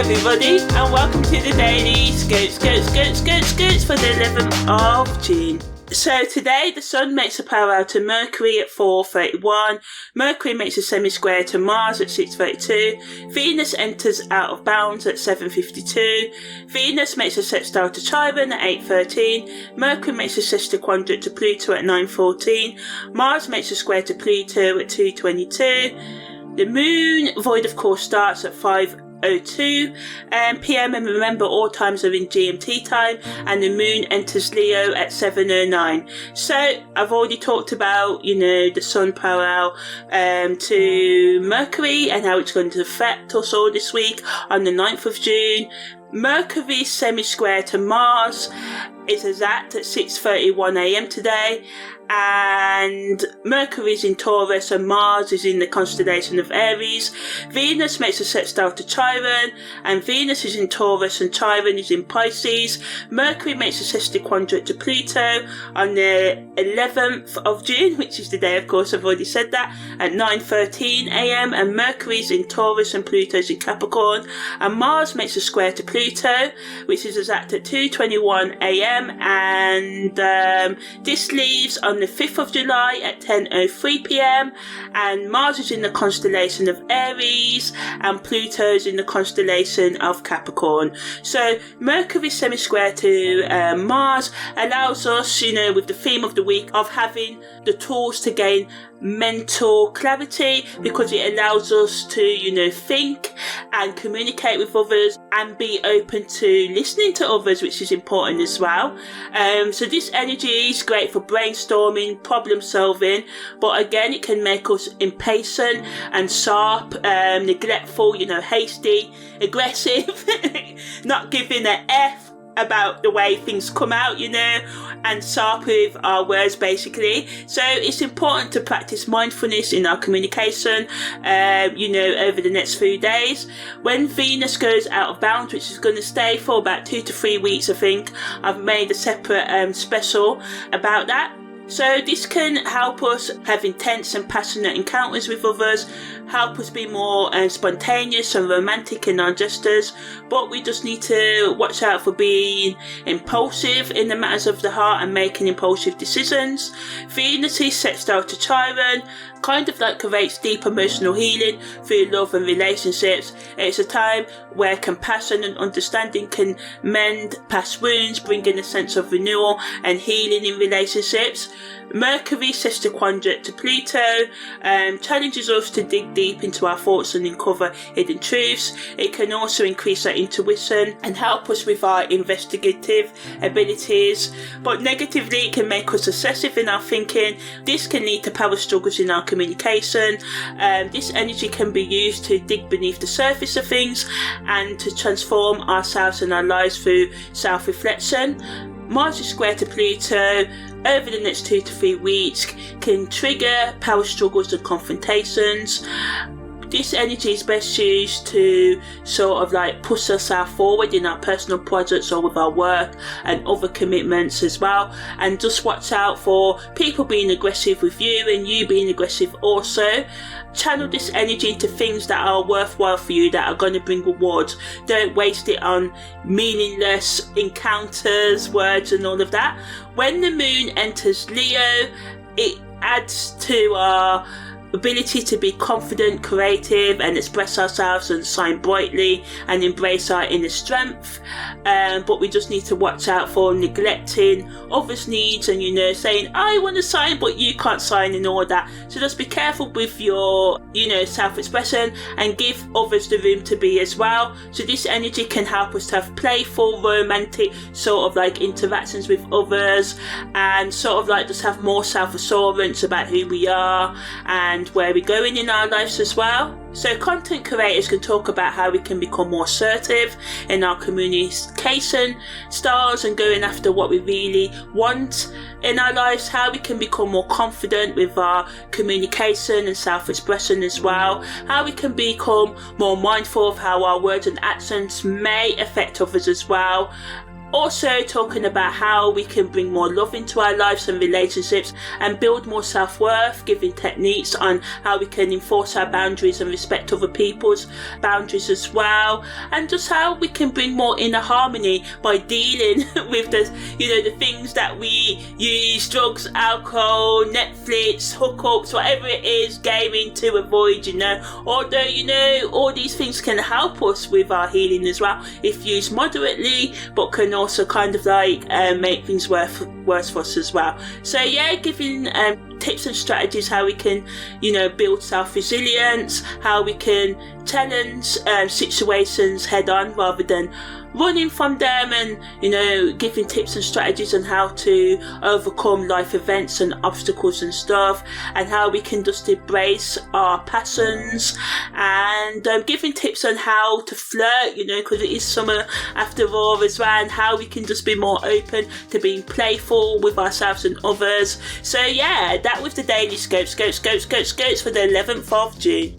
everybody, and welcome to the Daily Scoots for the 11th of June. So today the Sun makes a parallel to Mercury at 4:31, Mercury makes a semi-square to Mars at 6:32, Venus enters out of bounds at 7:52, Venus makes a sextile to Chiron at 8:13, Mercury makes a sextiquadrate to Pluto at 9:14, Mars makes a square to Pluto at 2:22, the Moon, void of course, starts at 5:02 p.m. and remember all times are in GMT time, and the Moon enters Leo at 7:09. So I've already talked about, the Sun parallel to Mercury and how it's going to affect us all this week on the 9th of June. Mercury semi-square to Mars is exact at 6:31 a.m. today, and Mercury is in Taurus and Mars is in the constellation of Aries. Venus makes a sextile to Chiron, and Venus is in Taurus and Chiron is in Pisces. Mercury makes a sextiquadrate to Pluto on the 11th of June, which is the day, of course, I've already said that, at 9:13 a.m. and Mercury is in Taurus and Pluto is in Capricorn, and Mars makes a square to Pluto, which is exact at 2:21 a.m. and this leaves on the 5th of July at 10:03 p.m. and Mars is in the constellation of Aries and Pluto is in the constellation of Capricorn. So Mercury semi-square to Mars allows us, with the theme of the week of having the tools to gain mental clarity, because it allows us to think and communicate with others and be open to listening to others, which is important as well. So this energy is great for brainstorming, problem solving, but again it can make us impatient and sharp, neglectful, hasty, aggressive, not giving an F about the way things come out, and sharp with our words basically. So it's important to practice mindfulness in our communication, over the next few days. When Venus goes out of bounds, which is going to stay for about 2 to 3 weeks, I think, I've made a separate special about that. So this can help us have intense and passionate encounters with others, help us be more spontaneous and romantic in our gestures, but we just need to watch out for being impulsive in the matters of the heart and making impulsive decisions. Venus is sextile to Chiron, kind of like creates deep emotional healing through love and relationships. It's a time where compassion and understanding can mend past wounds, bringing a sense of renewal and healing in relationships. Mercury sextiquadrate to Pluto challenges us to dig deep into our thoughts and uncover hidden truths. It can also increase our intuition and help us with our investigative abilities, but negatively it can make us obsessive in our thinking. This can lead to power struggles in our communication. This energy can be used to dig beneath the surface of things and to transform ourselves and our lives through self-reflection. Mars is square to Pluto over the next 2 to 3 weeks can trigger power struggles and confrontations. This energy is best used to sort of like push ourselves forward in our personal projects or with our work and other commitments as well. And just watch out for people being aggressive with you and you being aggressive also. Channel this energy into things that are worthwhile for you, that are going to bring rewards. Don't waste it on meaningless encounters, words and all of that. When the Moon enters Leo, it adds to our ability to be confident, creative and express ourselves and shine brightly and embrace our inner strength, but we just need to watch out for neglecting others' needs and saying I want to sign but you can't sign and all that. So just be careful with your self-expression and give others the room to be as well. So this energy can help us to have playful, romantic sort of like interactions with others and sort of like just have more self-assurance about who we are and where we're going in our lives as well. So content creators can talk about how we can become more assertive in our communication styles and going after what we really want in our lives, how we can become more confident with our communication and self-expression as well, how we can become more mindful of how our words and actions may affect others as well. Also talking about how we can bring more love into our lives and relationships and build more self-worth, giving techniques on how we can enforce our boundaries and respect other people's boundaries as well, and just how we can bring more inner harmony by dealing with the things that we use, drugs, alcohol, Netflix, hookups, whatever it is, gaming, to avoid, although all these things can help us with our healing as well if used moderately, but can also kind of make things worse for us as well. So yeah, giving tips and strategies how we can build self-resilience, how we can challenge situations head on rather than running from them, and giving tips and strategies on how to overcome life events and obstacles and stuff, and how we can just embrace our passions, and giving tips on how to flirt, because it is summer after all as well, and how we can just be more open to being playful with ourselves and others. So yeah, that was the daily scope for the 11th of June.